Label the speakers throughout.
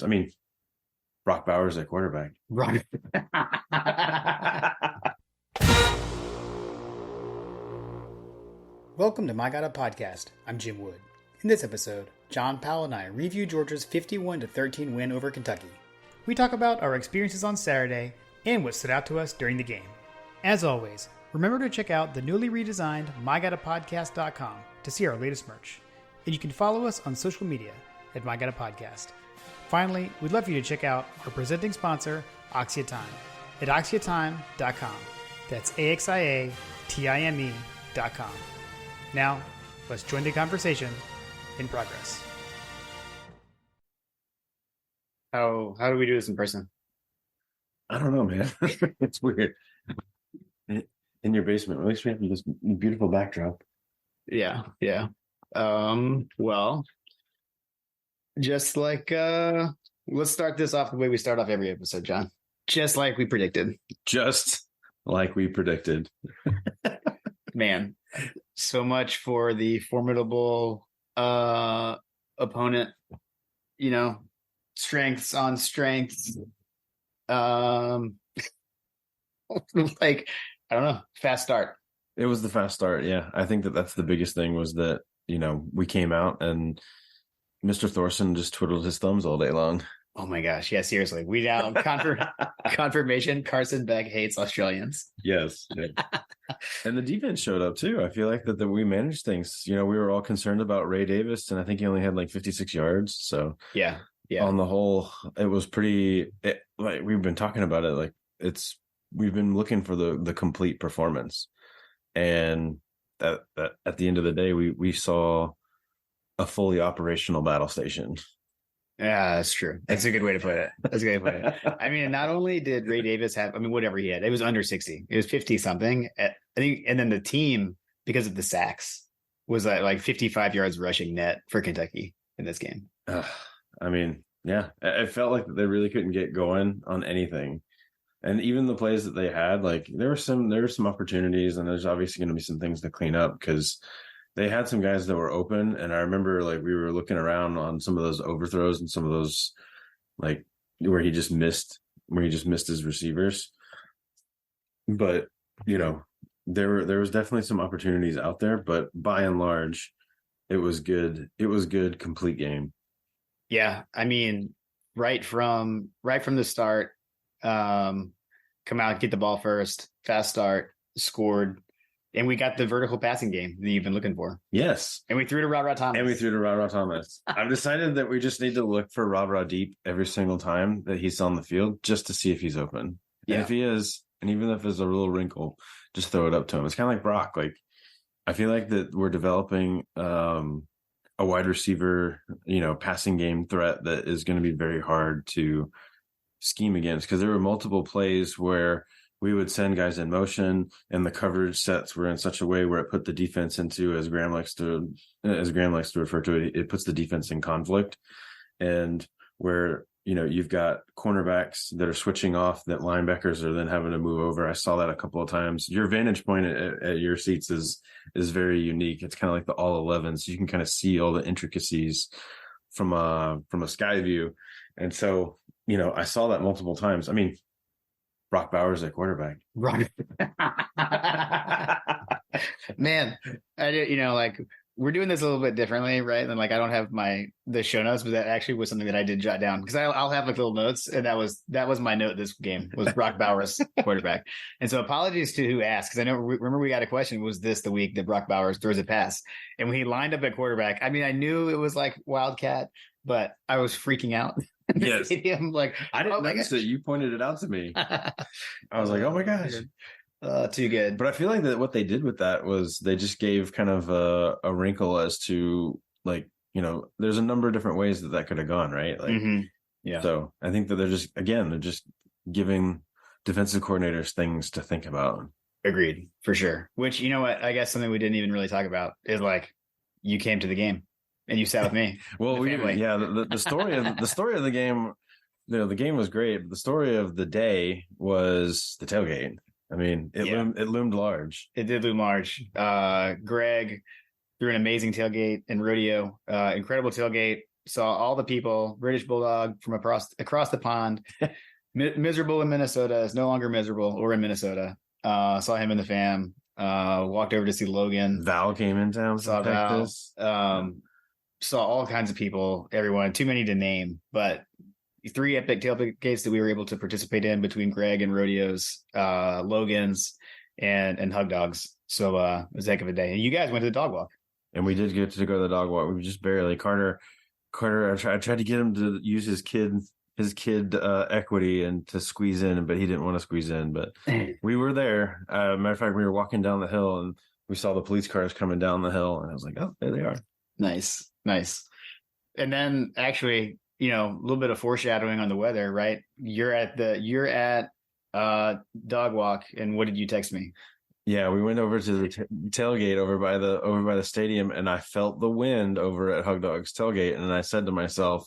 Speaker 1: I mean, Brock Bowers at quarterback.
Speaker 2: Right. Welcome to My God Up Podcast. I'm Jim Wood. In this episode, John Powell and I review Georgia's 51-13 win over Kentucky. We talk about our experiences on Saturday and what stood out to us during the game. As always, remember to check out the newly redesigned MyGottaPodcast.com to see our latest merch. And you can follow us on social media at My God Up Podcast. Finally, we'd love for you to check out our presenting sponsor, Oxia Time, at oxiatime.com. That's AXIATIME.com. Now, let's join the conversation in progress.
Speaker 3: How do we do this in person?
Speaker 1: I don't know, man. It's weird. In your basement, at least we have this beautiful backdrop.
Speaker 3: Yeah. Well, just like let's start this off the way we start off every episode, John. Just like we predicted.
Speaker 1: Just like we predicted.
Speaker 3: Man, so much for the formidable opponent, strengths on strengths. Like, I don't know, fast start.
Speaker 1: It was the fast start. Yeah. I think that's the biggest thing was that, we came out and Mr. Thorson just twiddled his thumbs all day long.
Speaker 3: Oh my gosh. Yeah, seriously. We now confirmation. Carson Beck hates Australians.
Speaker 1: Yes. And the defense showed up too. I feel like that we managed things. We were all concerned about Ray Davis, and I think he only had like 56 yards. So
Speaker 3: yeah.
Speaker 1: On the whole, it was pretty. Like we've been talking about it. Like we've been looking for the complete performance, and that at the end of the day, we saw a fully operational battle station.
Speaker 3: Yeah, that's true. That's a good way to put it. I mean, not only did Ray Davis have, whatever he had, it was under 60. It was 50 something. I think, and then the team, because of the sacks, was like 55 yards rushing net for Kentucky in this game.
Speaker 1: Yeah, it felt like they really couldn't get going on anything. And even the plays that they had, like there were some opportunities, and there's obviously going to be some things to clean up because they had some guys that were open, and I remember like we were looking around on some of those overthrows and some of those like where he just missed his receivers. But there was definitely some opportunities out there, but by and large, it was good. It was good, complete game.
Speaker 3: Yeah, right from the start, come out, get the ball first, fast start, scored. And we got the vertical passing game that you've been looking for.
Speaker 1: Yes.
Speaker 3: And we threw to Ra Thomas.
Speaker 1: I've decided that we just need to look for Ra deep every single time that he's on the field just to see if he's open. Yeah. And if he is, and even if there's a little wrinkle, just throw it up to him. It's kind of like Brock. Like, I feel like that we're developing a wide receiver, passing game threat that is going to be very hard to scheme against because there were multiple plays where we would send guys in motion and the coverage sets were in such a way where it put the defense into, as Graham likes to refer to it, it puts the defense in conflict. And where, you've got cornerbacks that are switching off that linebackers are then having to move over. I saw that a couple of times. Your vantage point at your seats is very unique. It's kind of like the all 11. So you can kind of see all the intricacies from a sky view. And so, I saw that multiple times. Brock Bowers at quarterback.
Speaker 3: Right. Man, I did, we're doing this a little bit differently, right? And I don't have the show notes, but that actually was something that I did jot down because I'll have little notes, and that was my note this game was Brock Bowers quarterback. And so apologies to who asked because I know remember we got a question, was this the week that Brock Bowers throws a pass? And when he lined up at quarterback, I knew it was like Wildcat, but I was freaking out.
Speaker 1: Yes.
Speaker 3: I'm like,
Speaker 1: I didn't notice it. You pointed it out to me. I was like, oh my gosh.
Speaker 3: Too good.
Speaker 1: But I feel like that what they did with that was they just gave kind of a wrinkle as to there's a number of different ways that could have gone, right?
Speaker 3: Yeah.
Speaker 1: So I think that they're just giving defensive coordinators things to think about.
Speaker 3: Agreed, for sure. Which, you know what, I guess something we didn't even really talk about is you came to the game. And you sat with me.
Speaker 1: Well, the story of the game, the game was great. But the story of the day was the tailgate. It loomed large.
Speaker 3: It did loom large. Greg threw an amazing tailgate in rodeo, incredible tailgate. saw all the people, British Bulldog from across the pond, miserable in Minnesota, is no longer miserable or in Minnesota. Saw him in the fam. Walked over to see Logan.
Speaker 1: Val came in town
Speaker 3: Saw
Speaker 1: from
Speaker 3: Val.
Speaker 1: Texas.
Speaker 3: Saw all kinds of people, everyone, too many to name, but 3 epic tailgates that we were able to participate in between Greg and Rodeos, Logan's, and Hug Dogs. So it was a heck of a day. And you guys went to the dog walk.
Speaker 1: And we did get to go to the dog walk. We just barely. Carter, I tried to get him to use his kid equity and to squeeze in, but he didn't want to squeeze in. But we were there. Matter of fact, we were walking down the hill and we saw the police cars coming down the hill, and I was like, "Oh, there they are."
Speaker 3: Nice. And then actually, a little bit of foreshadowing on the weather, right? You're at dog walk, and what did you text me?
Speaker 1: Yeah, we went over to the tailgate over by the stadium, and I felt the wind over at Hug Dog's tailgate, and I said to myself,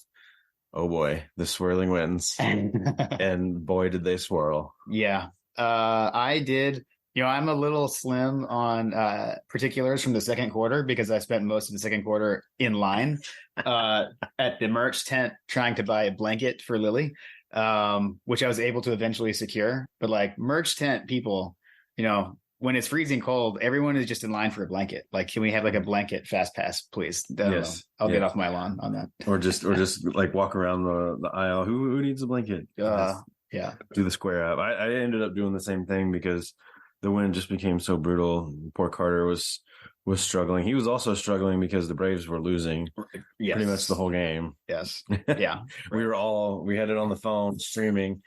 Speaker 1: "Oh boy, the swirling winds," and boy, did they swirl.
Speaker 3: Yeah, I did. I'm a little slim on particulars from the second quarter because I spent most of the second quarter in line at the merch tent trying to buy a blanket for Lily, which I was able to eventually secure. But like merch tent people, when it's freezing cold, everyone is just in line for a blanket. Like, can we have like a blanket fast pass, please?
Speaker 1: Yes.
Speaker 3: I'll get off my lawn on that.
Speaker 1: Or just like walk around the aisle. Who needs a blanket?
Speaker 3: Yeah.
Speaker 1: Do the square up. I ended up doing the same thing because the wind just became so brutal. Poor Carter was struggling. He was also struggling because the Braves were losing pretty much the whole game.
Speaker 3: Yes. Yeah.
Speaker 1: we had it on the phone streaming,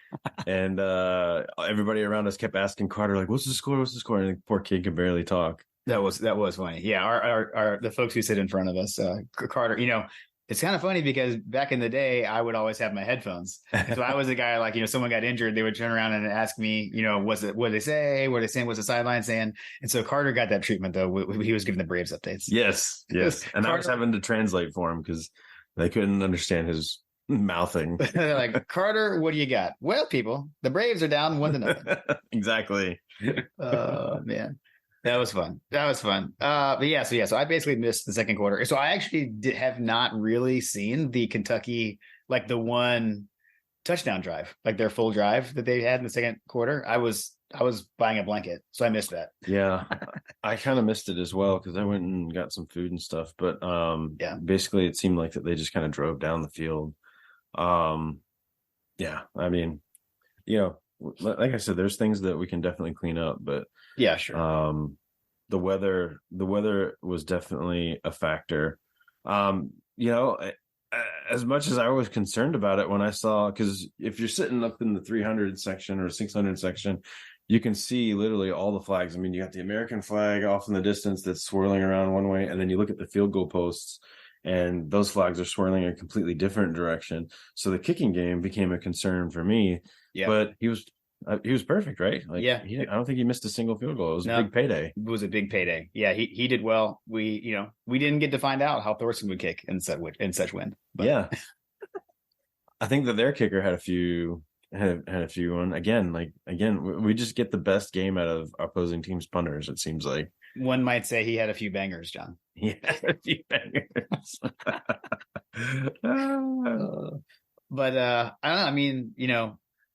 Speaker 1: and everybody around us kept asking Carter, like, what's the score? And the poor kid could barely talk.
Speaker 3: That was funny. Yeah. Our the folks who sit in front of us, Carter, it's kind of funny because back in the day, I would always have my headphones. So I was a guy like, someone got injured, they would turn around and ask me, what did they say? What are they saying? What's the sideline saying? And so Carter got that treatment though. He was giving the Braves updates.
Speaker 1: Yes. And I was having to translate for him because they couldn't understand his mouthing.
Speaker 3: They're like, Carter, what do you got? Well, people, the Braves are down 1-0.
Speaker 1: Exactly.
Speaker 3: Oh man. That was fun. But yeah, so I basically missed the second quarter. So I actually have not really seen the Kentucky, like the one touchdown drive, like their full drive that they had in the second quarter. I was buying a blanket, so I missed that.
Speaker 1: Yeah, I kind of missed it as well because I went and got some food and stuff. But basically it seemed like that they just kind of drove down the field. Yeah, I mean, like I said, there's things that we can definitely clean up, but
Speaker 3: yeah, sure.
Speaker 1: The weather was definitely a factor. As much as I was concerned about it when I saw, because if you're sitting up in the 300 section or 600 section, you can see literally all the flags. I mean, you got the American flag off in the distance that's swirling around one way, and then you look at the field goal posts, and those flags are swirling in a completely different direction. So the kicking game became a concern for me. Yeah. But he was perfect, right? Like, I don't think he missed a single field goal. It was a big payday.
Speaker 3: It was a big payday. Yeah, he did well. We didn't get to find out how Thorson would kick in such wind. But.
Speaker 1: Yeah, I think that their kicker had a few. Had a few. And again, we just get the best game out of opposing teams' punters. It seems like
Speaker 3: one might say he had a few bangers, John.
Speaker 1: He had a few bangers.
Speaker 3: But I don't know. I mean,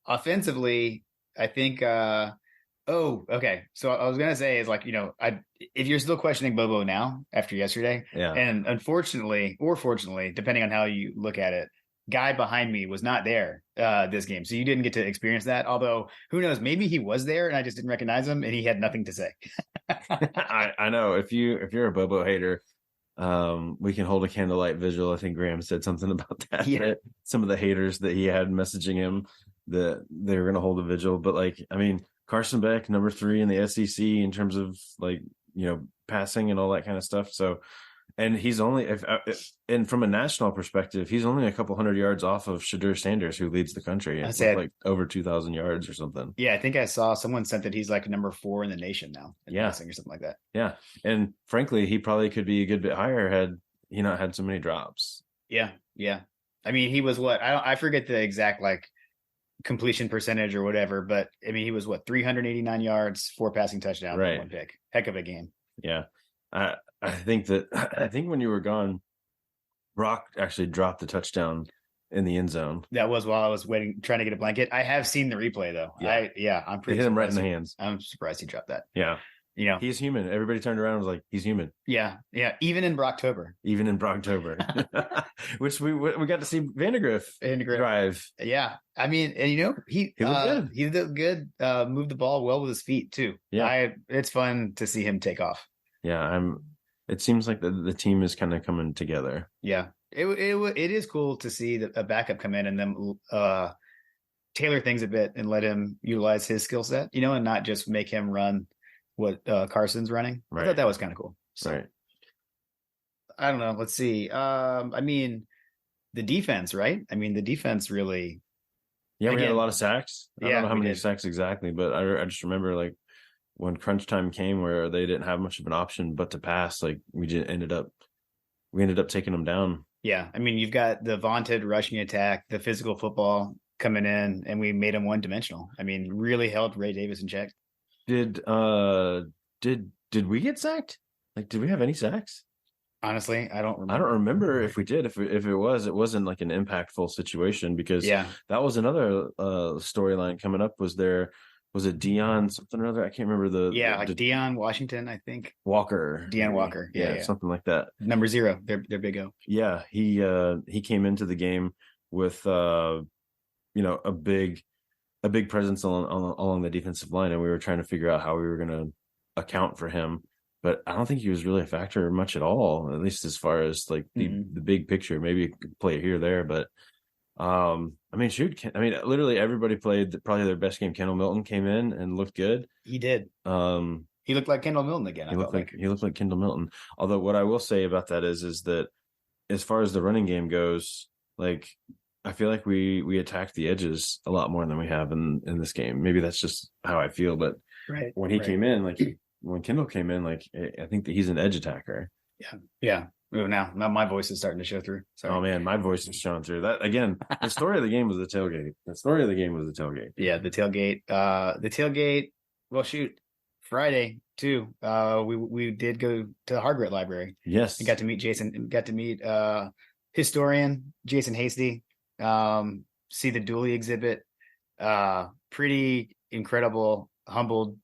Speaker 3: offensively, I think. Okay. So I was gonna say is like, if you're still questioning Bobo now after yesterday, and unfortunately or fortunately, depending on how you look at it, guy behind me was not there this game, so you didn't get to experience that. Although who knows, maybe he was there and I just didn't recognize him and he had nothing to say.
Speaker 1: I know if you're a Bobo hater, we can hold a candlelight vigil. I think Graham said something about that. Yeah. That some of the haters that he had messaging him that they were going to hold a vigil, but Carson Beck, number 3 in the SEC in terms of passing and all that kind of stuff. So. And he's only, and from a national perspective, he's only a couple hundred yards off of Shadur Sanders, who leads the country. It's like over 2,000 yards or something.
Speaker 3: Yeah, I think I saw someone said that he's like number 4 in the nation now. Passing or something like that.
Speaker 1: Yeah, and frankly, he probably could be a good bit higher had he not had so many drops.
Speaker 3: Yeah. I mean, he was what? I forget the exact completion percentage or whatever, but I mean, he was 389 yards, 4 passing touchdowns,
Speaker 1: right.
Speaker 3: 1 pick. Heck of a game.
Speaker 1: Yeah. I think when you were gone, Brock actually dropped the touchdown in the end zone.
Speaker 3: That was while I was trying to get a blanket. I have seen the replay though. I'm
Speaker 1: They
Speaker 3: pretty
Speaker 1: hit him right in
Speaker 3: surprised
Speaker 1: the hands.
Speaker 3: I'm surprised he dropped that.
Speaker 1: Yeah. He's human. Everybody turned around and was like, he's human.
Speaker 3: Yeah. Even in Brocktober.
Speaker 1: Even in Brocktober. Which we got to see Vandegrift drive.
Speaker 3: Yeah. I mean, and he looked good. He looked good. Moved the ball well with his feet too.
Speaker 1: Yeah.
Speaker 3: It's fun to see him take off.
Speaker 1: Yeah. It seems like the team is kind of coming together.
Speaker 3: Yeah. It is cool to see a backup come in and then tailor things a bit and let him utilize his skill set, and not just make him run what Carson's running. Right. I thought that was kind of cool. So,
Speaker 1: right.
Speaker 3: I don't know. Let's see. I mean, the defense, right? I mean, the defense really.
Speaker 1: Yeah, we had a lot of sacks. I don't know how many
Speaker 3: did.
Speaker 1: sacks exactly, but I just remember like when crunch time came where they didn't have much of an option but to pass, like we ended up taking them down.
Speaker 3: Yeah. I mean, you've got the vaunted rushing attack, the physical football coming in, and we made them one dimensional. I mean, really held Ray Davis in check.
Speaker 1: Did we get sacked? Like, did we have any sacks?
Speaker 3: Honestly, I don't remember.
Speaker 1: I don't remember if we did. If it wasn't like an impactful situation because that was another storyline coming up. Was it Deion something or other? I can't remember
Speaker 3: Deion Washington, I think.
Speaker 1: Deion
Speaker 3: Walker. Yeah,
Speaker 1: something like that.
Speaker 3: Number 0, their big O.
Speaker 1: Yeah, he came into the game with a big presence along the defensive line, and we were trying to figure out how we were going to account for him. But I don't think he was really a factor much at all, at least as far as like the big picture. Maybe he could play here or there, but literally everybody played probably their best game. Kendall Milton came in and looked good.
Speaker 3: He did. He looked like Kendall Milton again.
Speaker 1: He looked like Kendall Milton. Although what I will say about that is that as far as the running game goes, like I feel like we attacked the edges a lot more than we have in this game. Maybe that's just how I feel, but when he came in, like when Kendall came in, like I think that he's an edge attacker.
Speaker 3: Yeah. Now my voice is starting to show through. Sorry.
Speaker 1: Oh man, my voice is showing through. That again, the story of the game was the tailgate.
Speaker 3: Yeah, the tailgate. Well, shoot, Friday too. We did go to the Hard Grit Library.
Speaker 1: Yes,
Speaker 3: and got to meet Jason. Got to meet historian Jason Hasty. See the Dooley exhibit. Pretty incredible. Humbled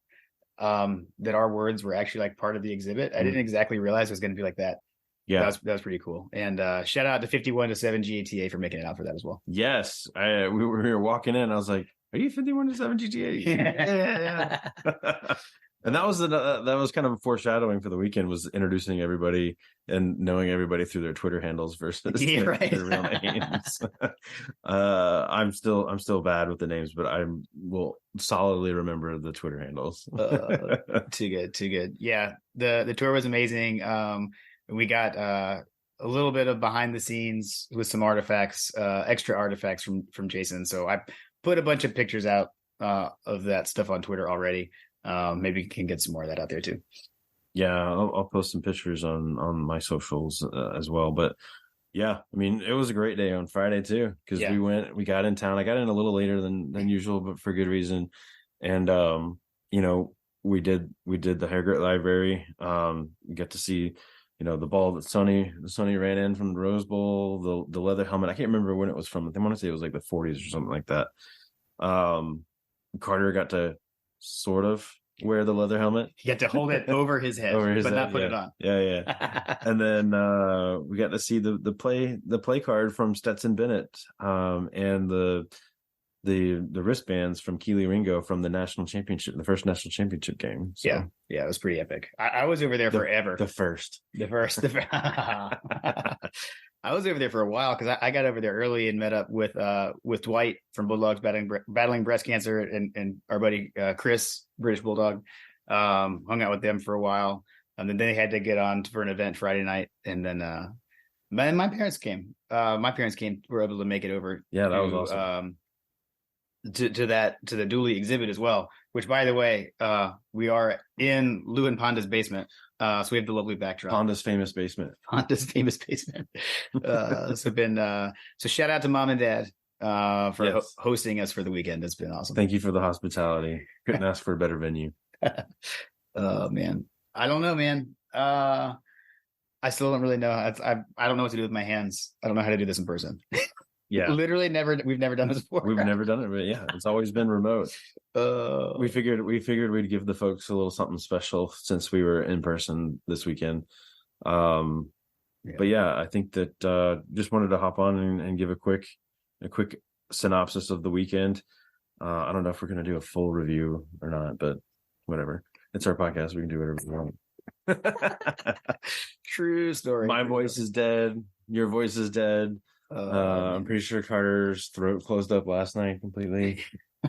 Speaker 3: that our words were actually like part of the exhibit. I didn't exactly realize it was going to be like that. Yeah, that was pretty cool. And shout out to 51-7 GATA for making it out for that as well.
Speaker 1: Yes, we were walking in. I was like, "Are you 51-7 GATA?" Yeah. And that was kind of a foreshadowing for the weekend, was introducing everybody and knowing everybody through their Twitter handles versus their real names. I'm still bad with the names, but I will solidly remember the Twitter handles.
Speaker 3: Too good. Yeah, the tour was amazing. We got a little bit of behind the scenes with some artifacts, extra artifacts from Jason. So I put a bunch of pictures out of that stuff on Twitter already. Maybe we can get some more of that out there too.
Speaker 1: Yeah, I'll post some pictures on my socials as well. But yeah, I mean, it was a great day on Friday too, because we got in town. I got in a little later than usual, but for good reason. And we did the Hard Grit Library. We got to see the ball that Sonny ran in from the Rose Bowl, the leather helmet. I can't remember when it was from. I want to say it was like the 40s or something like that. Carter got to sort of wear the leather helmet.
Speaker 3: He got to hold it over his head, not put it on.
Speaker 1: Yeah. And then we got to see the play card from Stetson Bennett, and the wristbands from Keely Ringo from the first national championship game. So,
Speaker 3: yeah, it was pretty epic. I was over there forever.
Speaker 1: The first.
Speaker 3: I was over there for a while because I got over there early and met up with Dwight from Bulldogs battling breast cancer and our buddy Chris, British Bulldog. Hung out with them for a while, and then they had to get on for an event Friday night, and then my parents came. Were able to make it over.
Speaker 1: Yeah, that was awesome.
Speaker 3: To the Dooley exhibit as well, which by the way, we are in Lou and Panda's basement. So we have the lovely backdrop.
Speaker 1: Panda's famous basement.
Speaker 3: So shout out to Mom and Dad for hosting us for the weekend. It's been awesome.
Speaker 1: Thank you for the hospitality. Couldn't ask for a better venue.
Speaker 3: Oh man. I don't know, man. I I still don't really know. I don't know what to do with my hands. I don't know how to do this in person.
Speaker 1: Yeah,
Speaker 3: Literally never. We've never done this before.
Speaker 1: we've never done it, but yeah, it's always been remote. We figured we'd give the folks a little something special since we were in person this weekend. But yeah, I think that just wanted to hop on and give a quick synopsis of the weekend. I don't know if we're going to do a full review or not, but whatever. It's our podcast. We can do whatever we want.
Speaker 3: True story.
Speaker 1: My voice is dead. Your voice is dead. I'm pretty sure Carter's throat closed up last night completely.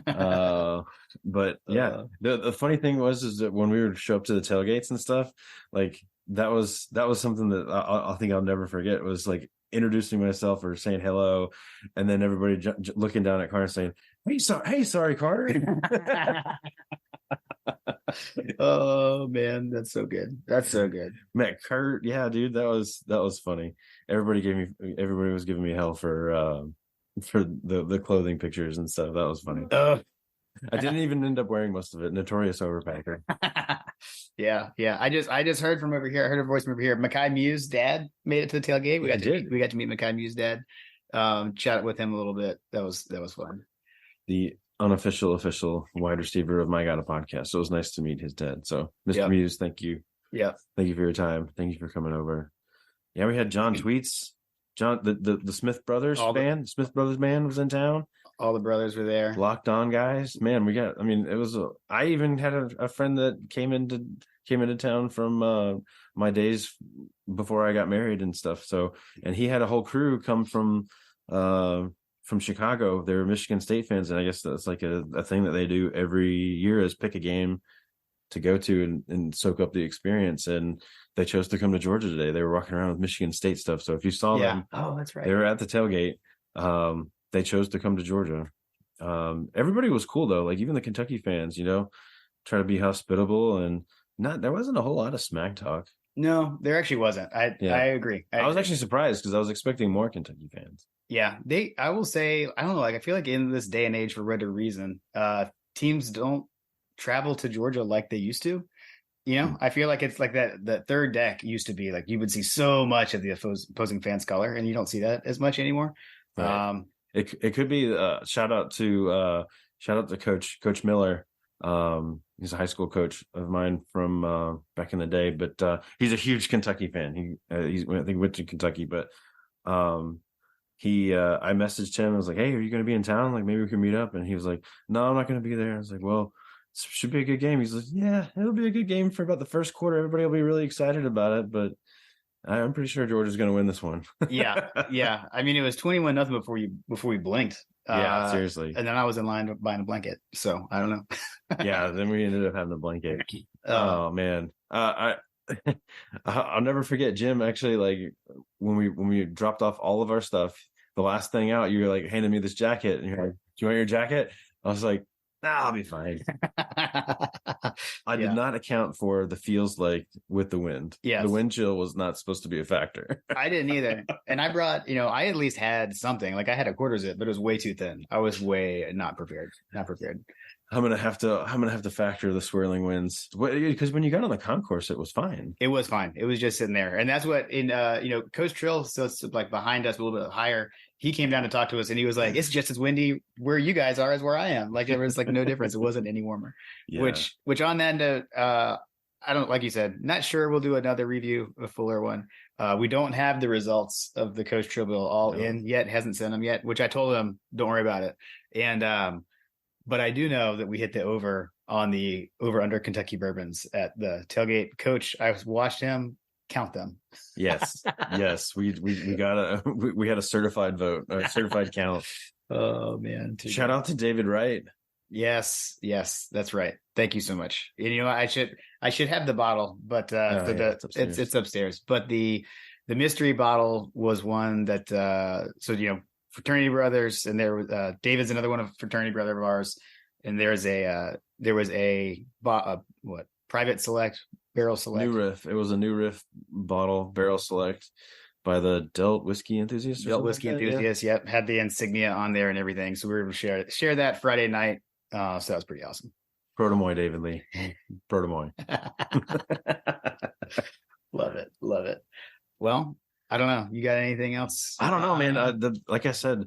Speaker 1: But yeah, the funny thing is that when we would show up to the tailgates and stuff, like that was something that I think I'll never forget. It was like introducing myself or saying hello, and then everybody looking down at Carter saying, "Hey, sorry, Carter."
Speaker 3: Oh man, that's so good. That's so good.
Speaker 1: Man, Kurt, yeah, dude, that was funny. Everybody was giving me hell for the clothing pictures and stuff. That was funny. I didn't even end up wearing most of it. Notorious overpacker.
Speaker 3: Yeah. I just heard from over here. I heard a voice from over here. Mackay Mew's dad made it to the tailgate. We got to meet Mackay Mew's dad. Chat with him a little bit. That was fun.
Speaker 1: The unofficial official wide receiver of My God, a Podcast. So it was nice to meet his dad. So Mr. Muse, thank you.
Speaker 3: Yeah.
Speaker 1: Thank you for your time. Thank you for coming over. Yeah, we had John Tweets. John, the Smith Brothers band. Smith Brothers band was in town.
Speaker 3: All the brothers were there.
Speaker 1: Locked On guys. Man, I even had a friend that came into town from my days before I got married and stuff. So, and he had a whole crew come from Chicago. They were Michigan State fans, and I guess that's like a thing that they do every year is pick a game to go to and soak up the experience. And they chose to come to Georgia today. They were walking around with Michigan State stuff. So if you saw them,
Speaker 3: that's right.
Speaker 1: They were at the tailgate. They chose to come to Georgia. Everybody was cool though. Like even the Kentucky fans, try to be hospitable and there wasn't a whole lot of smack talk.
Speaker 3: No, there actually wasn't. I agree.
Speaker 1: I was actually surprised because I was expecting more Kentucky fans.
Speaker 3: Yeah, I will say, I don't know, like I feel like in this day and age, for whatever reason, teams don't travel to Georgia like they used to. I feel like it's like that third deck used to be like you would see so much of the opposing fans' color, and you don't see that as much anymore.
Speaker 1: Right. It could be shout out to Coach Miller. He's a high school coach of mine from back in the day, but he's a huge Kentucky fan. I think he went to Kentucky, but I messaged him. I was like, "Hey, are you going to be in town? Like, maybe we can meet up." And he was like, "No, I'm not going to be there." I was like, "Well, it should be a good game." He's like, "Yeah, it'll be a good game for about the first quarter. Everybody will be really excited about it, but I'm pretty sure Georgia's going to win this one."
Speaker 3: Yeah. I mean, it was 21-0 before we blinked.
Speaker 1: Yeah, seriously.
Speaker 3: And then I was in line buying a blanket, so I don't know.
Speaker 1: Yeah, then we ended up having a blanket. Oh man, I'll never forget Jim. Actually, like when we dropped off all of our stuff, the last thing out, you were like handing me this jacket, and you're like, "Do you want your jacket?" I was like, "Nah, I'll be fine." I did not account for the feels like with the wind.
Speaker 3: Yeah,
Speaker 1: the wind chill was not supposed to be a factor.
Speaker 3: I didn't either, and I brought, I at least had something. Like I had a quarter zip, but it was way too thin. I was way not prepared. I'm
Speaker 1: gonna have to factor the swirling winds because when you got on the concourse, it was fine.
Speaker 3: It was fine. It was just sitting there, and that's what in Coach Trill, so it's like behind us a little bit higher. He came down to talk to us, and he was like, "It's just as windy where you guys are as where I am. Like there was like no difference. It wasn't any warmer." Yeah. Which on that note, I don't, like you said, not sure we'll do another review, a fuller one. We don't have the results of the Coach Trill bill all in yet. Hasn't sent them yet. Which I told him, don't worry about it. And but I do know that we hit the over on the over under Kentucky bourbons at the tailgate. Coach, I watched him count them.
Speaker 1: Yes. We had a certified vote, a certified count.
Speaker 3: Oh man.
Speaker 1: Shout out to David Wright.
Speaker 3: Yes, that's right. Thank you so much. And I should have the bottle, but it's upstairs. But the mystery bottle was one that fraternity brothers, and there was David's another one of fraternity brother of ours, and there was a private select barrel select
Speaker 1: New Riff. It was a New Riff bottle barrel select by the Delt Whiskey Enthusiast.
Speaker 3: Yep, had the insignia on there and everything. So we were able to share that Friday night. So that was pretty awesome.
Speaker 1: Protomoy, David Lee. Protomoy.
Speaker 3: Love it. Well, I don't know. You got anything else?
Speaker 1: I don't know, man. Like I said,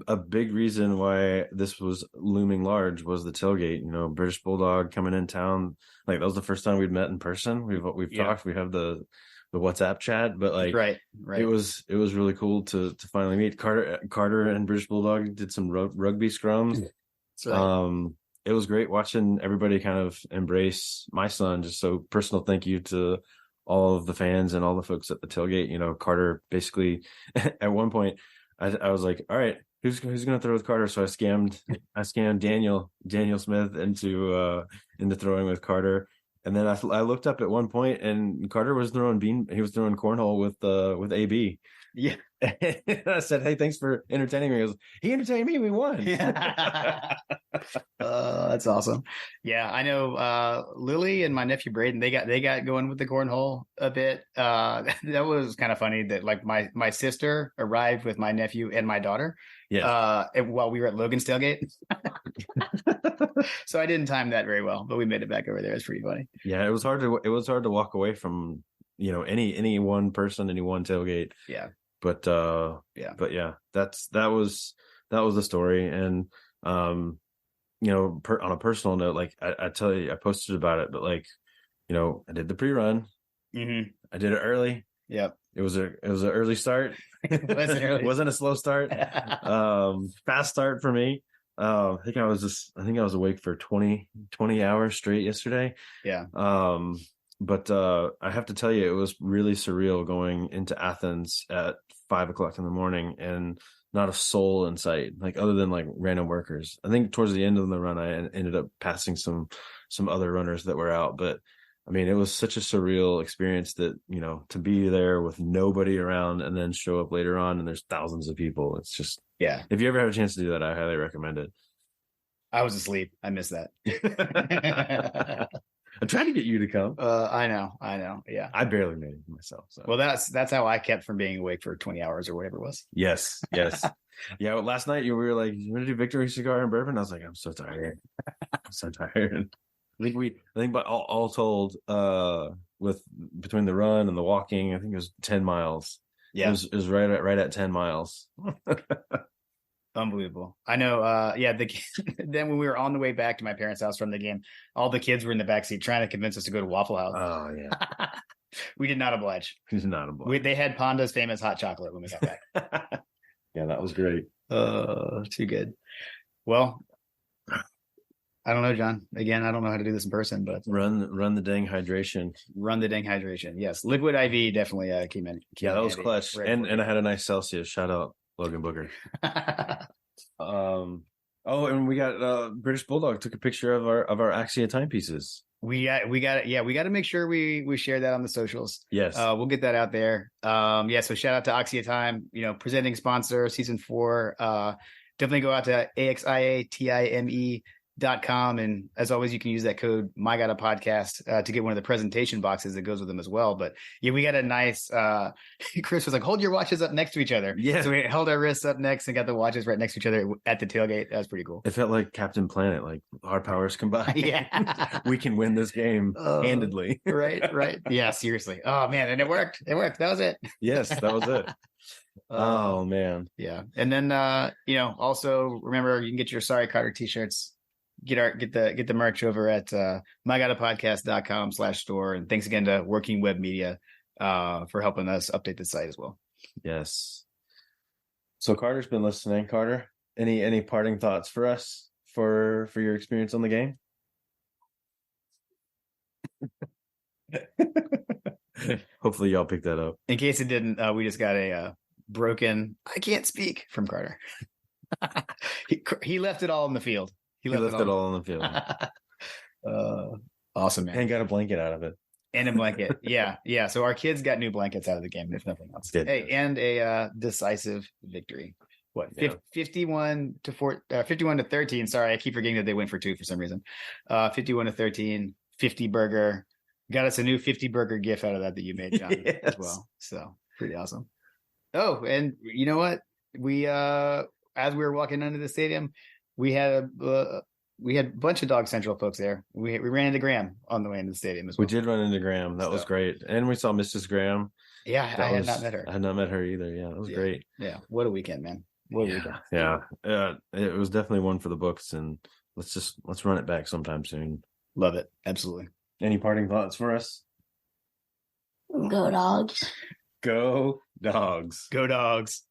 Speaker 1: a big reason why this was looming large was the tailgate. You know, British Bulldog coming in town. Like that was the first time we'd met in person. We've
Speaker 3: Yeah.
Speaker 1: talked. We have the WhatsApp chat, but like
Speaker 3: Right.
Speaker 1: it was really cool to finally meet. Carter and British Bulldog did some rugby scrums.
Speaker 3: That's right.
Speaker 1: It was great watching everybody kind of embrace my son. Just so personal thank you to all of the fans and all the folks at the tailgate. You know, Carter basically at one point I was like, all right, who's gonna throw with Carter? So I scammed Daniel Smith into throwing with Carter. And then I looked up at one point and Carter was throwing cornhole with AB.
Speaker 3: Yeah.
Speaker 1: I said, hey, thanks for entertaining me. He entertained me. We won.
Speaker 3: That's awesome. Yeah, I know Lily and my nephew Braden, they got going with the cornhole a bit. That was kind of funny that like my sister arrived with my nephew and my daughter.
Speaker 1: Yeah.
Speaker 3: While we were at Logan's tailgate. So I didn't time that very well, but we made it back over there. It's pretty funny.
Speaker 1: Yeah, it was hard to walk away from, you know, any one person, any one tailgate.
Speaker 3: Yeah.
Speaker 1: But yeah, that was the story. And you know, on a personal note, like I tell you, I posted about it, but like, you know, I did the pre-run.
Speaker 3: Mm-hmm.
Speaker 1: I did it early.
Speaker 3: Yep.
Speaker 1: It was an early start. It wasn't a slow start. Fast start for me. I think I was awake for 20 hours straight yesterday.
Speaker 3: Yeah.
Speaker 1: But I have to tell you, it was really surreal going into Athens at 5 o'clock in the morning and not a soul in sight, like other than like random workers. I think towards the end of the run, I ended up passing some other runners that were out. But I mean, it was such a surreal experience that, you know, to be there with nobody around and then show up later on and there's thousands of people. It's just,
Speaker 3: yeah.
Speaker 1: If you ever have a chance to do that, I highly recommend it.
Speaker 3: I was asleep. I missed that.
Speaker 1: I'm trying to get you to come.
Speaker 3: I know. Yeah.
Speaker 1: I barely made it myself. So.
Speaker 3: Well, that's how I kept from being awake for 20 hours or whatever it was.
Speaker 1: Yes. Yeah. Well, last night we were like, you want to do Victory Cigar and Bourbon? I was like, I'm so tired. I think, but all told, with between the run and the walking, I think it was 10 miles.
Speaker 3: Yeah.
Speaker 1: It was right at 10 miles.
Speaker 3: Unbelievable. I know. Then when we were on the way back to my parents' house from the game, all the kids were in the backseat trying to convince us to go to Waffle House.
Speaker 1: Oh yeah.
Speaker 3: We did not oblige. They had Panda's famous hot chocolate when we got back.
Speaker 1: Yeah, that was great.
Speaker 3: Too good. Well, I don't know, John. Again, I don't know how to do this in person, but
Speaker 1: run the dang hydration.
Speaker 3: Run the dang hydration. Yes, Liquid IV definitely came in.
Speaker 1: Yeah, that was clutch. Right, and I had a nice Celsius. Shout out Logan Booker. And we got British Bulldog took a picture of our Axia timepieces.
Speaker 3: We got it. Yeah, we got to make sure we share that on the socials.
Speaker 1: Yes.
Speaker 3: We'll get that out there. So shout out to Axia Time, you know, presenting sponsor season 4. Definitely go out to AXIATIME.com, and as always you can use that code MyGottaPodcast to get one of the presentation boxes that goes with them as well. But yeah, we got a nice Chris was like, hold your watches up next to each other.
Speaker 1: Yeah,
Speaker 3: so we held our wrists up next and got the watches right next to each other at the tailgate. That was pretty cool.
Speaker 1: It felt like Captain Planet, like our powers combined.
Speaker 3: Yeah.
Speaker 1: We can win this game handedly.
Speaker 3: Right. Yeah, seriously. Oh man, and it worked. That was it.
Speaker 1: Yes, that was it. Oh man.
Speaker 3: Yeah. And then also remember you can get your Sorry Carter t-shirts. Get the merch over at mygottapodcast.com/store. And thanks again to Working Web Media for helping us update the site as well.
Speaker 1: Yes. So Carter's been listening. Carter, any parting thoughts for us for your experience on the game? Hopefully y'all picked that up.
Speaker 3: In case it didn't, we just got a broken I can't speak from Carter. He left it all in the field.
Speaker 1: He left it all on the field.
Speaker 3: Awesome, man.
Speaker 1: And got a blanket out of it.
Speaker 3: And a blanket. Yeah. So our kids got new blankets out of the game, if nothing else. And a decisive victory. What? Yeah. 51 to 13. Sorry, I keep forgetting that they went for 2 for some reason. 51 to 13, 50 burger. Got us a new 50 burger gift out of that you made, John, as well. So pretty awesome. Oh, and you know what? We as we were walking into the stadium, we had a bunch of Dog Central folks there. We ran into Graham on the way into the stadium as well.
Speaker 1: We did run into Graham. That was great. And we saw Mrs. Graham.
Speaker 3: Yeah, I had not met her.
Speaker 1: I had not met her either. Yeah, that was great.
Speaker 3: Yeah, what a weekend, man. What a weekend.
Speaker 1: Yeah. It was definitely one for the books, and let's run it back sometime soon.
Speaker 3: Love it. Absolutely.
Speaker 1: Any parting thoughts for us?
Speaker 4: Go Dogs.
Speaker 1: Go Dogs.
Speaker 3: Go Dogs.